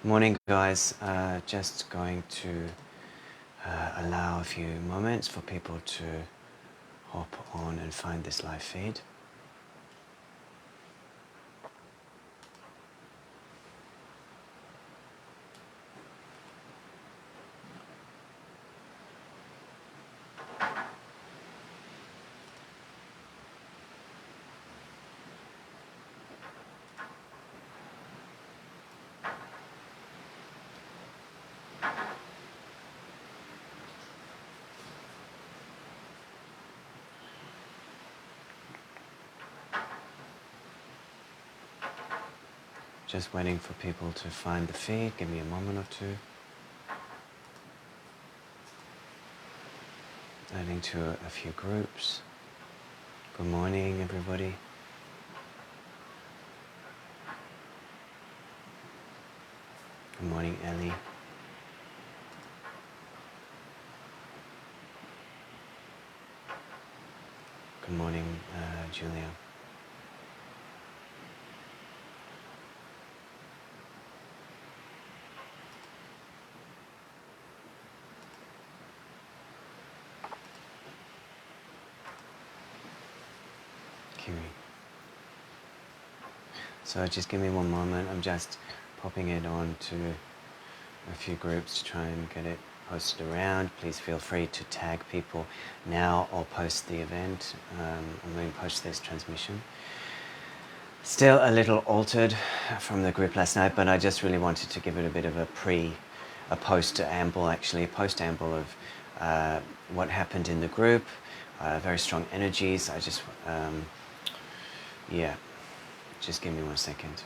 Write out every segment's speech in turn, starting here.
Morning, guys. Just going to allow a few moments for people to hop on and find this live feed. Just waiting for people to find the feed. Give me a moment or two. Adding to a few groups. Good morning, everybody. Good morning, Ellie. Good morning, Julia. Kiri. So just give me one moment. I'm just popping it on to a few groups to try and get it posted around. Please feel free to tag people now or post the event. I'm going to post this transmission. Still a little altered from the group last night, but I just really wanted to give it a bit of a post-amble of what happened in the group. Very strong energies. I just, yeah, just give me 1 second.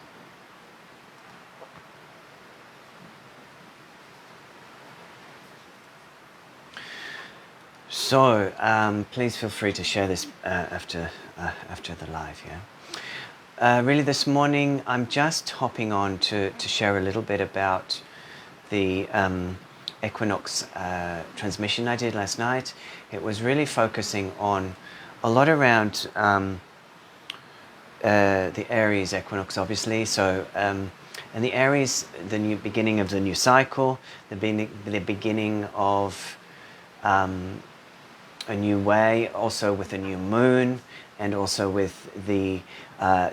So please feel free to share this after the live. Yeah. Really, this morning I'm just hopping on to share a little bit about the Equinox transmission I did last night. It was really focusing on a lot around the Aries equinox, obviously. So, and the Aries, the new beginning of the new cycle, the beginning of a new way, also with a new moon, and also with the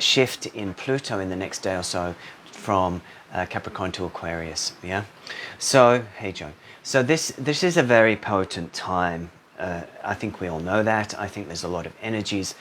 shift in Pluto in the next day or so from Capricorn to Aquarius. Yeah. So, hey Joe. So this is a very potent time. I think we all know that. I think there's a lot of energies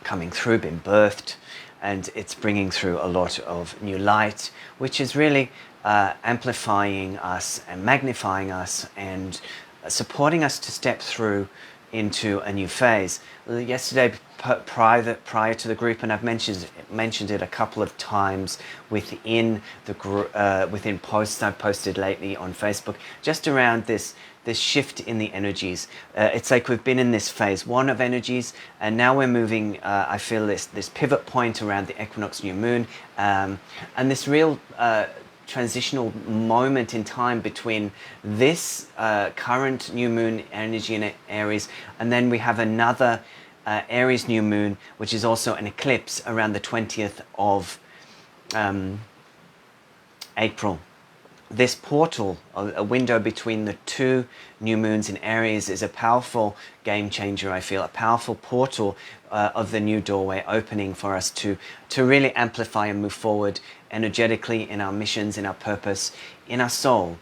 coming through, been birthed, and it's bringing through a lot of new light, which is really amplifying us and magnifying us and supporting us to step through into a new phase. Yesterday, prior to the group, and I've mentioned it a couple of times within the group, within posts I've posted lately on Facebook, just around this shift in the energies. It's like we've been in this phase 1 of energies, and now we're moving. I feel this pivot point around the equinox new moon, and this real transitional moment in time between this current new moon energy in Aries, and then we have another Aries new moon, which is also an eclipse around the 20th of April. This portal, a window between the two new moons in Aries, is a powerful game changer, I feel, a powerful portal of the new doorway opening for us to really amplify and move forward energetically in our missions, in our purpose, in our soul.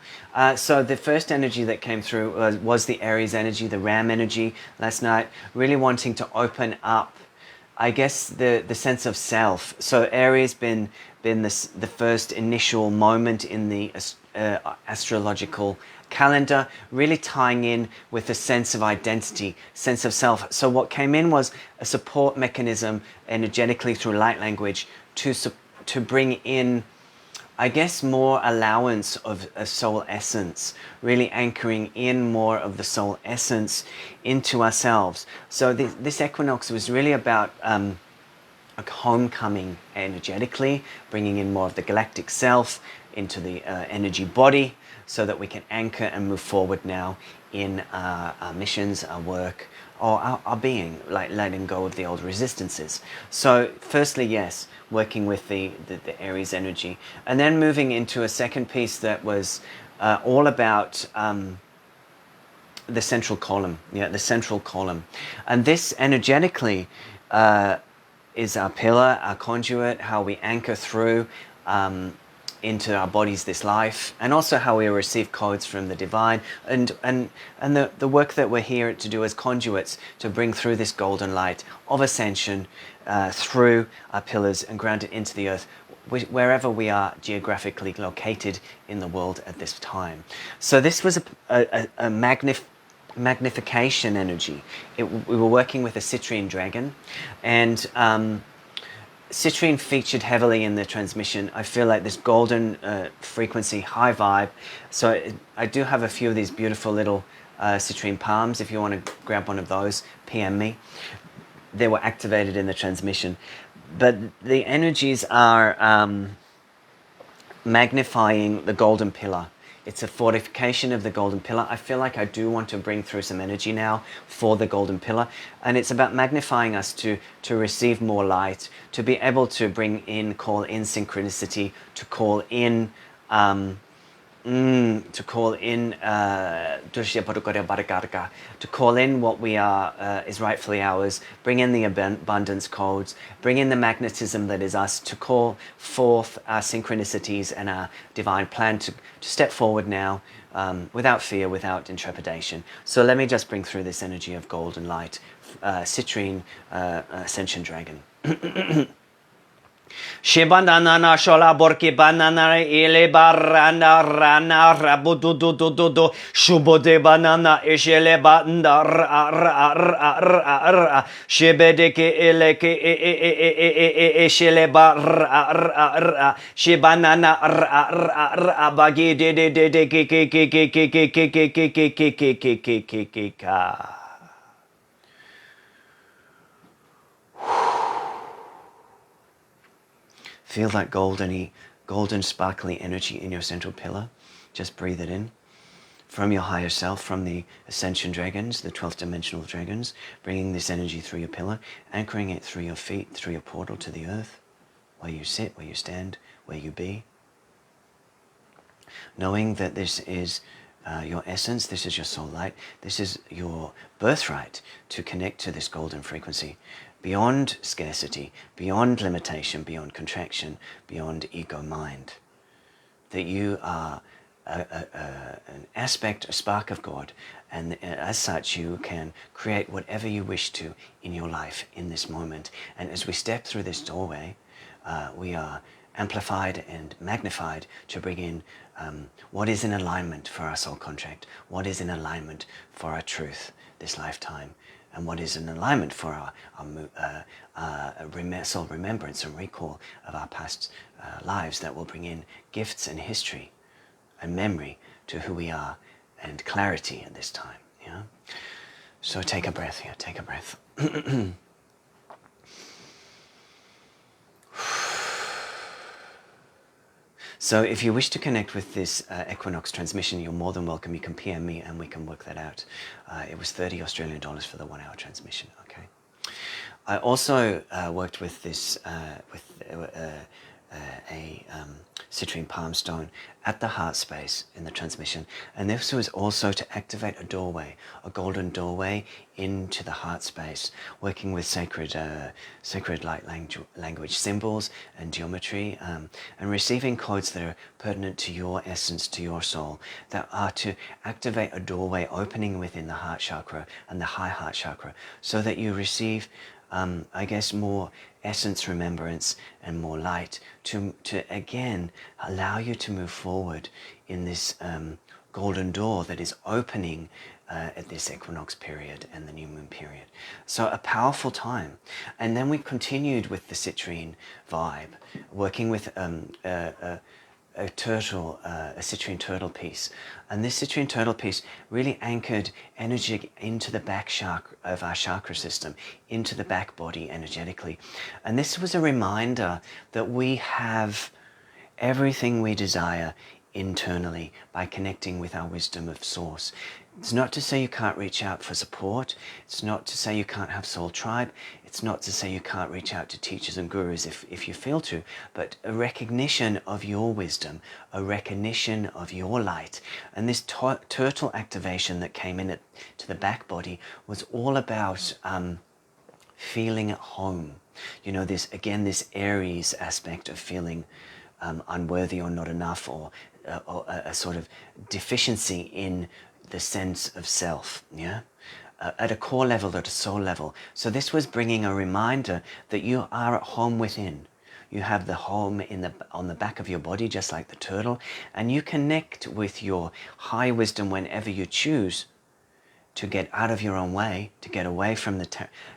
So the first energy that came through was the Aries energy, the Ram energy last night, really wanting to open up, I guess, the sense of self. So Aries been the first initial moment in the astrological calendar, really tying in with a sense of identity, sense of self. So what came in was a support mechanism energetically through light language to bring in, I guess, more allowance of a soul essence, really anchoring in more of the soul essence into ourselves. So this equinox was really about a homecoming energetically, bringing in more of the galactic self into the energy body so that we can anchor and move forward now in our missions, our work, or our being, like letting go of the old resistances. So firstly, yes, working with the Aries energy, and then moving into a second piece that was all about the central column. Yeah, the central column. And this energetically is our pillar, our conduit, how we anchor through into our bodies this life, and also how we receive codes from the divine, and the work that we're here to do as conduits to bring through this golden light of ascension through our pillars and ground it into the earth wherever we are geographically located in the world at this time. So this was a magnification energy. We were working with a citrine dragon, and citrine featured heavily in the transmission. I feel like this golden frequency, high vibe. So I do have a few of these beautiful little citrine palms. If you want to grab one of those, PM me. They were activated in the transmission. But the energies are magnifying the golden pillar. It's a fortification of the golden pillar. I feel like I do want to bring through some energy now for the golden pillar. And it's about magnifying us to receive more light, to be able to call in synchronicity, to call in to call in what we are is rightfully ours, bring in the abundance codes, bring in the magnetism that is us, to call forth our synchronicities and our divine plan to step forward now without fear, without intrepidation. So let me just bring through this energy of golden light, citrine ascension dragon. Shibanana shola borki banana ile barana rana rabudu do do do do shubode banana ishele banda shibedeke eleke ishele bar shibanana bagi de ki. Feel that golden sparkly energy in your central pillar. Just breathe it in from your higher self, from the ascension dragons, the 12th dimensional dragons, bringing this energy through your pillar, anchoring it through your feet, through your portal to the earth, where you sit, where you stand, where you be. Knowing that this is your essence, this is your soul light, this is your birthright to connect to this golden frequency. Beyond scarcity, beyond limitation, beyond contraction, beyond ego mind. That you are an aspect, a spark of God, and as such you can create whatever you wish to in your life in this moment. And as we step through this doorway, we are amplified and magnified to bring in what is in alignment for our soul contract, what is in alignment for our truth this lifetime, and what is in alignment for our soul remembrance and recall of our past lives that will bring in gifts and history and memory to who we are and clarity at this time. Yeah. So take a breath here, take a breath. So if you wish to connect with this Equinox transmission, you're more than welcome. You can PM me and we can work that out. It was $30 Australian for the 1 hour transmission, okay? I also worked with this, a citrine palm stone at the heart space in the transmission, and this was also to activate a doorway, a golden doorway into the heart space, working with sacred light language symbols and geometry, and receiving codes that are pertinent to your essence, to your soul, that are to activate a doorway opening within the heart chakra and the high heart chakra, so that you receive I guess more essence remembrance and more light to again allow you to move forward in this golden door that is opening at this equinox period and the new moon period. So a powerful time. And then we continued with the citrine vibe, working with a citrine turtle piece. And this citrine turtle piece really anchored energy into the back chakra of our chakra system, into the back body energetically. And this was a reminder that we have everything we desire internally by connecting with our wisdom of source, It's not to say you can't reach out for support. It's not to say you can't have soul tribe. It's not to say you can't reach out to teachers and gurus if you feel to, but a recognition of your wisdom, a recognition of your light. And this turtle activation that came in to the back body was all about feeling at home. You know, this, again, this Aries aspect of feeling unworthy or not enough, or a sort of deficiency in the sense of self, yeah? At a core level, at a soul level. So this was bringing a reminder that you are at home within. You have the home on the back of your body, just like the turtle, and you connect with your high wisdom whenever you choose to get out of your own way, to get away from the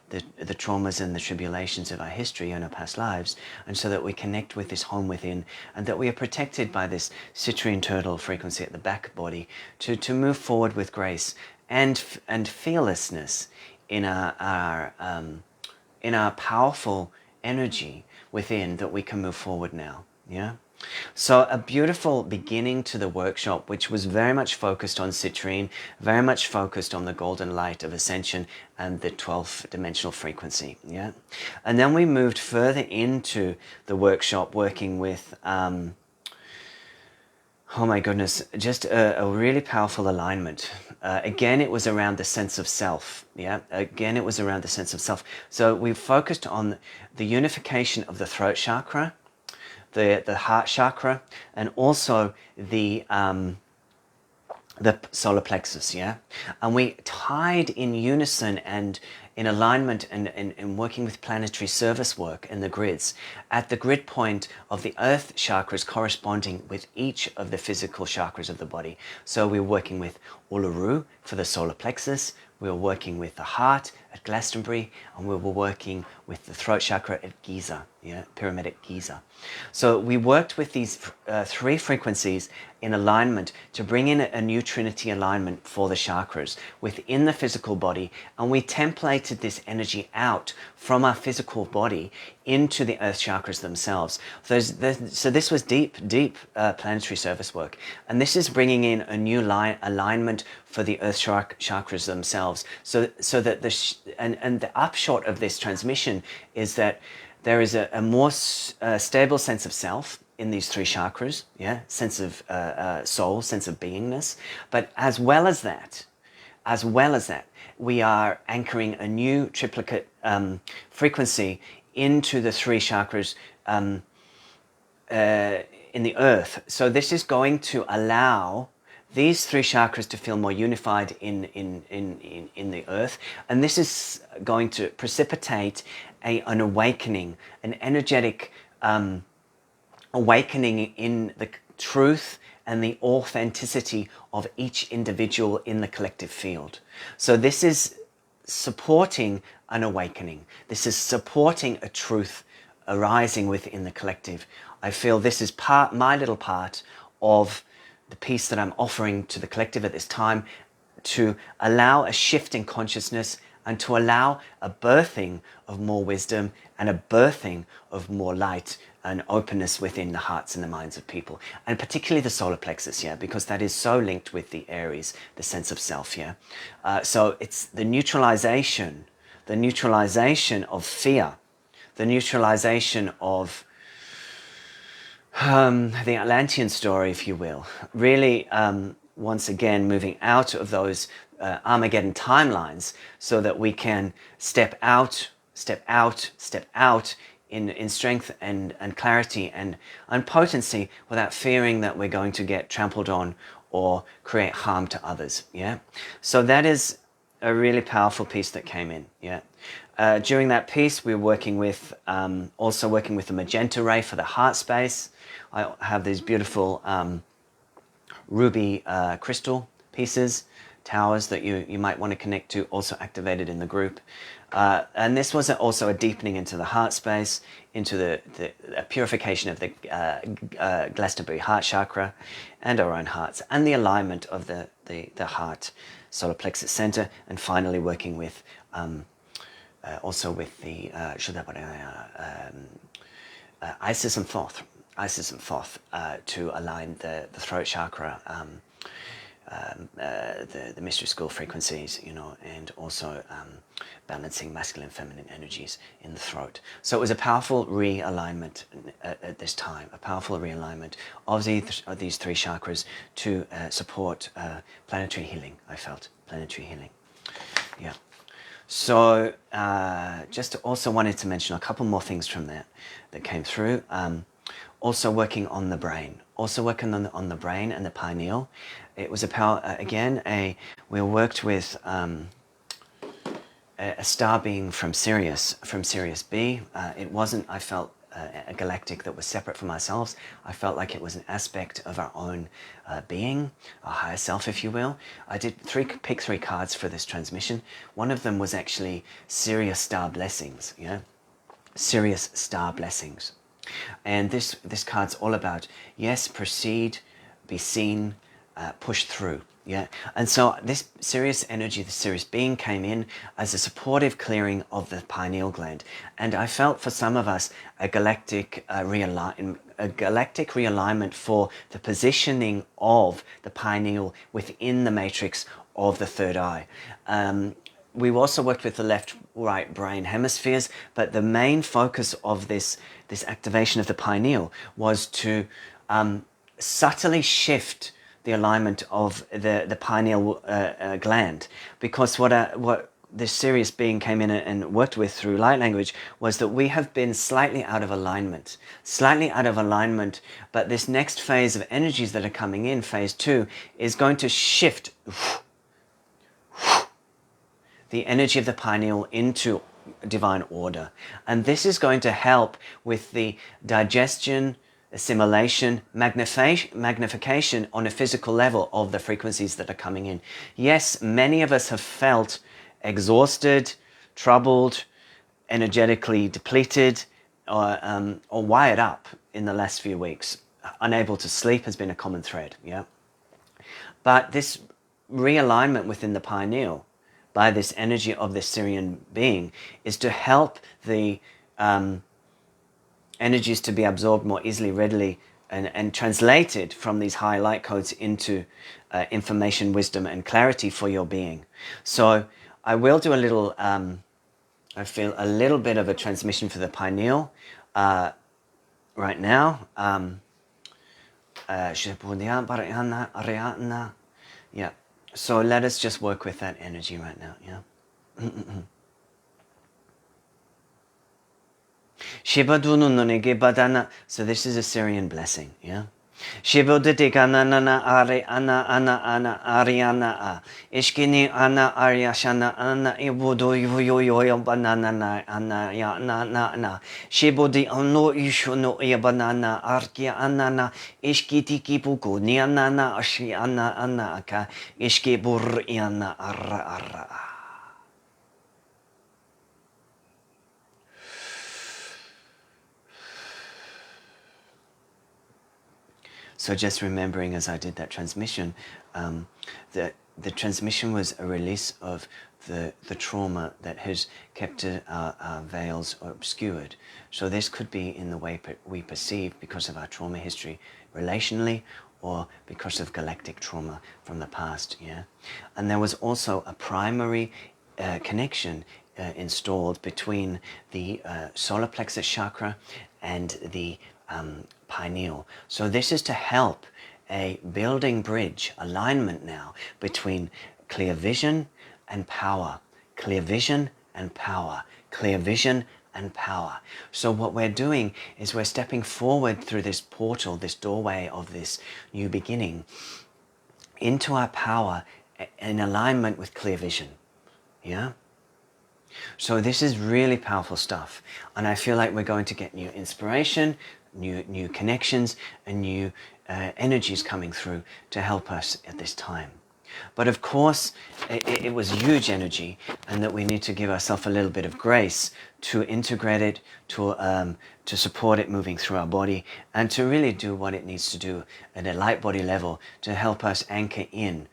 traumas and the tribulations of our history and our past lives, and so that we connect with this home within, and that we are protected by this citrine turtle frequency at the back body to move forward with grace and fearlessness in our powerful energy within, that we can move forward now. Yeah. So a beautiful beginning to the workshop, which was very much focused on citrine, very much focused on the golden light of ascension and the 12th dimensional frequency. Yeah. And then we moved further into the workshop working with, oh my goodness, just a really powerful alignment. Again, it was around the sense of self. Yeah. Again, it was around the sense of self. So we focused on the unification of the throat chakra, the heart chakra, and also the solar plexus, yeah? And we tied in unison and in alignment and working with planetary service work in the grids at the grid point of the earth chakras corresponding with each of the physical chakras of the body. So we're working with Uluru for the solar plexus, we were working with the heart at Glastonbury, and we were working with the throat chakra at Giza, yeah, pyramidic Giza. So we worked with these three frequencies in alignment to bring in a new trinity alignment for the chakras within the physical body, and we templated this energy out from our physical body into the earth chakras themselves. So this was deep planetary service work, and this is bringing in a new alignment for the earth chakras themselves. So that the upshot of this transmission is that there is a more stable sense of self in these three chakras, yeah, sense of soul, sense of beingness. But as well as that, we are anchoring a new triplicate frequency into the three chakras in the earth. So this is going to allow these three chakras to feel more unified in the earth, and this is going to precipitate an awakening, an energetic awakening in the truth and the authenticity of each individual in the collective field. So this is supporting an awakening. This is supporting a truth arising within the collective. I feel this is my little part of the piece that I'm offering to the collective at this time, to allow a shift in consciousness and to allow a birthing of more wisdom and a birthing of more light and openness within the hearts and the minds of people, and particularly the solar plexus, yeah, because that is so linked with the Aries, the sense of self, yeah. So it's the neutralization of fear, the neutralization of the Atlantean story, if you will, really once again moving out of those Armageddon timelines, so that we can step out in strength and clarity and potency, without fearing that we're going to get trampled on or create harm to others. Yeah, so that is a really powerful piece that came in. Yeah. During that piece, we were working with also working with the magenta ray for the heart space. I have these beautiful ruby crystal pieces, towers that you might want to connect to, also activated in the group. And this was also a deepening into the heart space, into the purification of the Glastonbury heart chakra and our own hearts, and the alignment of the heart solar plexus center, and finally working with also with the Isis and Thoth to align the throat chakra the mystery school frequencies, you know, and also balancing masculine, feminine energies in the throat. So it was a powerful realignment at this time, a powerful realignment of these three chakras to support planetary healing. I felt planetary healing. Yeah. So just also wanted to mention a couple more things from that came through. Also working on the brain. Also working on the brain and the pineal. It was we worked with a star being from Sirius B. It wasn't, I felt, a galactic that was separate from ourselves. I felt like it was an aspect of our own being, our higher self, if you will. I did pick three cards for this transmission. One of them was actually Sirius star blessings, yeah? Sirius star blessings. And this card's all about, yes, proceed, be seen, push through. Yeah, and so this Sirius energy, the Sirius being, came in as a supportive clearing of the pineal gland, and I felt for some of us a galactic realignment for the positioning of the pineal within the matrix of the third eye. We've also worked with the left-right brain hemispheres, but the main focus of this activation of the pineal was to subtly shift the alignment of the pineal gland, because what this Sirius being came in and worked with through light language was that we have been slightly out of alignment, but this next phase of energies that are coming in, phase 2, is going to shift the energy of the pineal into divine order. And this is going to help with the digestion, assimilation, magnification on a physical level of the frequencies that are coming in. Yes, many of us have felt exhausted, troubled, energetically depleted, or wired up in the last few weeks. Unable to sleep has been a common thread, yeah? But this realignment within the pineal by this energy of this Sirian being is to help the energies to be absorbed more easily, readily, and translated from these high light codes into information, wisdom, and clarity for your being. So I will do a little, I feel a little bit of a transmission for the pineal right now. Yeah. So let us just work with that energy right now, yeah? So this is a Syrian blessing, yeah? Shiboditikanana Ari Ana Ana Ana Ariana Ishkini Ana Aryashana Ana Ibudo Yoyo Banana Ana Ya Na Na Na Shibodi Ono Ishono Yabanana Arkia Anana Ishkiti Kipuku Nianana Ashi Ana Ana Aka Ishkibur Iana Arra Arra. So just remembering as I did that transmission, that the transmission was a release of the trauma that has kept our veils obscured. So this could be in the way we perceive because of our trauma history relationally, or because of galactic trauma from the past, yeah? And there was also a primary connection installed between the solar plexus chakra and the pineal. So this is to help a building bridge, alignment now between clear vision and power, clear vision and power, clear vision and power. So what we're doing is we're stepping forward through this portal, this doorway of this new beginning into our power in alignment with clear vision, yeah? So this is really powerful stuff, and I feel like we're going to get new inspiration, new connections, and new energies coming through to help us at this time. But of course, it was huge energy, and that we need to give ourselves a little bit of grace to integrate it, to support it moving through our body, and to really do what it needs to do at a light body level to help us anchor in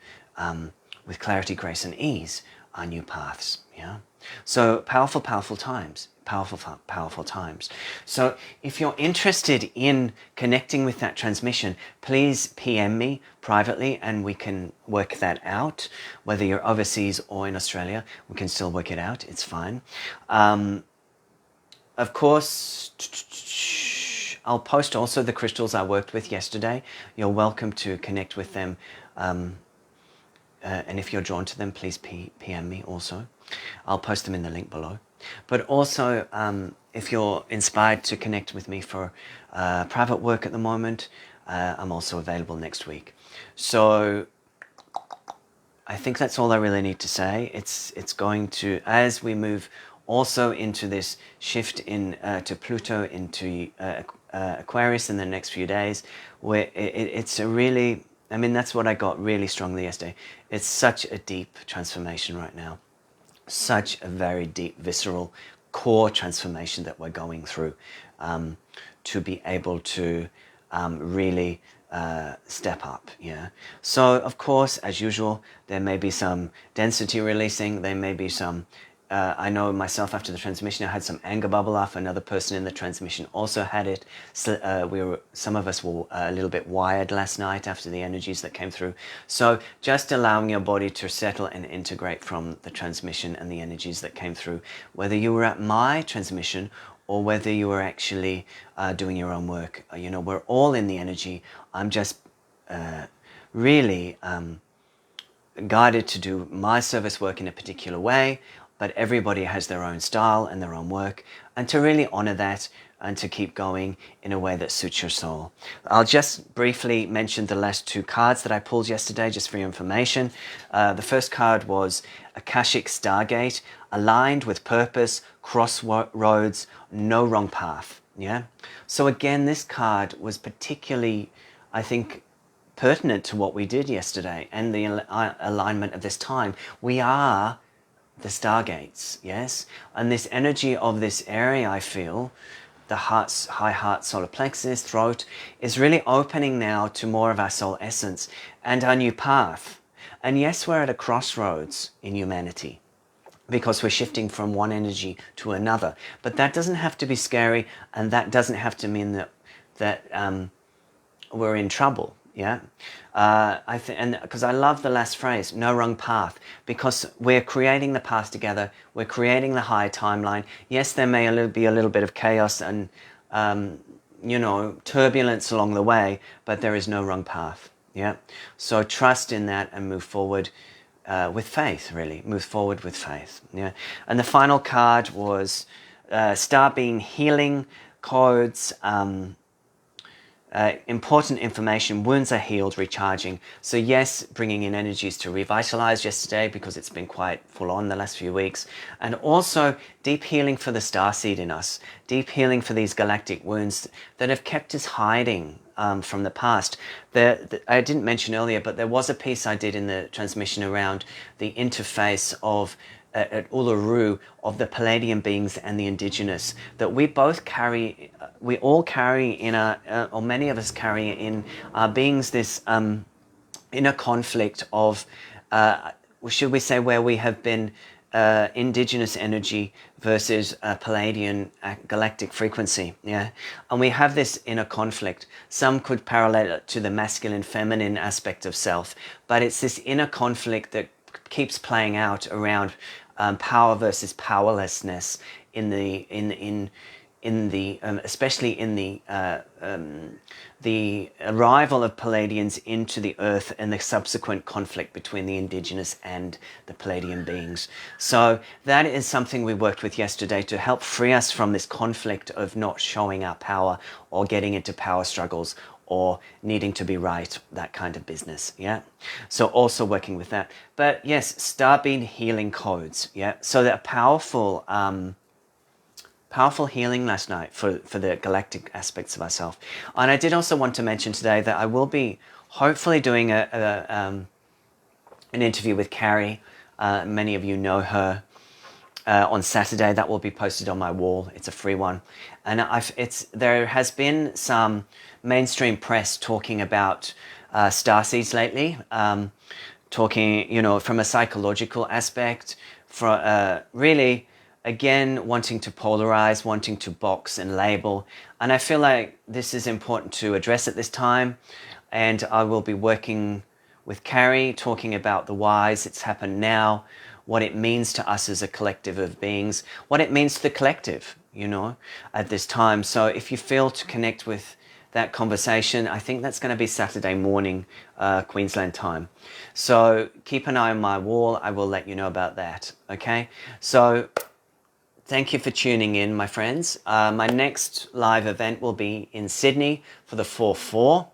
with clarity, grace, and ease our new paths. Yeah. So powerful, powerful times. powerful times. So if you're interested in connecting with that transmission, please PM me privately and we can work that out. Whether you're overseas or in Australia, we can still work it out. It's fine. Of course, I'll post also the crystals I worked with yesterday. You're welcome to connect with them. And if you're drawn to them, please PM me also. I'll post them in the link below. But also, if you're inspired to connect with me for private work at the moment, I'm also available next week. So I think that's all I really need to say. It's going to, as we move also into this shift in to Pluto into Aquarius in the next few days, where it's a really, I mean, that's what I got really strongly yesterday. It's such a deep transformation right now. Such a very deep, visceral, core transformation that we're going through to be able to really step up. Yeah. So, of course, as usual, there may be some density releasing. There may be some I know myself after the transmission, I had some anger bubble off. Another person in the transmission also had it. So some of us were a little bit wired last night after the energies that came through. So just allowing your body to settle and integrate from the transmission and the energies that came through, whether you were at my transmission or whether you were actually doing your own work. You know, we're all in the energy. I'm just really guided to do my service work in a particular way, but everybody has their own style and their own work, and to really honor that and to keep going in a way that suits your soul. I'll just briefly mention the last two cards that I pulled yesterday, just for your information. The first card was Akashic Stargate, aligned with purpose, crossroads, no wrong path. Yeah. So again, this card was particularly, I think, pertinent to what we did yesterday and the alignment of this time. We are the stargates, yes? And this energy of this area, I feel, the high heart, solar plexus, throat, is really opening now to more of our soul essence and our new path. And yes, we're at a crossroads in humanity because we're shifting from one energy to another. But that doesn't have to be scary, and that doesn't have to mean that we're in trouble. Yeah, and because I love the last phrase, no wrong path, because we're creating the path together. We're creating the high timeline. Yes, there may be a little bit of chaos and you know, turbulence along the way, but there is no wrong path. Yeah, so trust in that and move forward with faith. Really, move forward with faith. Yeah, and the final card was Star Being Healing Codes. Important information, wounds are healed, recharging. So yes, bringing in energies to revitalize yesterday because it's been quite full on the last few weeks. And also deep healing for the starseed in us, deep healing for these galactic wounds that have kept us hiding from the past. I didn't mention earlier, but there was a piece I did in the transmission around the interface of at Uluru of the Palladian beings and the indigenous, that we both carry, we all carry in our, or many of us carry in our beings this inner conflict of, should we say, where we have been indigenous energy versus Palladian galactic frequency, yeah? And we have this inner conflict. Some could parallel it to the masculine feminine aspect of self, but it's this inner conflict that keeps playing out around power versus powerlessness in the especially in the arrival of Palladians into the earth and the subsequent conflict between the indigenous and the Palladian beings. So that is something we worked with yesterday to help free us from this conflict of not showing our power or getting into power struggles or needing to be right, that kind of business, yeah? So also working with that. But yes, Star Being Healing Codes, yeah? So that powerful healing last night for the galactic aspects of ourselves. And I did also want to mention today that I will be hopefully doing an interview with Carrie. Many of you know her. On Saturday, that will be posted on my wall. It's a free one. And there has been some mainstream press talking about starseeds lately, talking, you know, from a psychological aspect, really again, wanting to polarize, wanting to box and label. And I feel like this is important to address at this time. And I will be working with Carrie, talking about the whys, it's happened now, what it means to us as a collective of beings, what it means to the collective, you know, at this time. So if you feel to connect with that conversation, I think that's going to be Saturday morning, Queensland time. So keep an eye on my wall. I will let you know about that. Okay. So thank you for tuning in, my friends. My next live event will be in Sydney for the 4/4.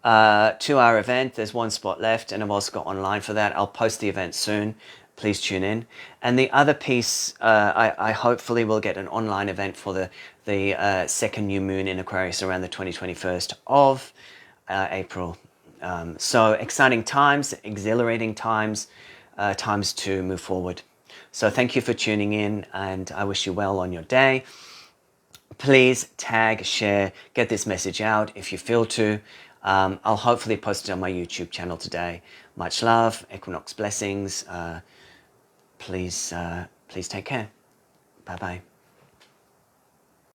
2-hour event. There's one spot left, and I've also got online for that. I'll post the event soon. Please tune in. And the other piece, I hopefully will get an online event for the second new moon in Aquarius around the 21st of April. So exciting times, exhilarating times, times to move forward. So thank you for tuning in, and I wish you well on your day. Please tag, share, get this message out if you feel to. I'll hopefully post it on my YouTube channel today. Much love, Equinox blessings. Please take care. Bye-bye.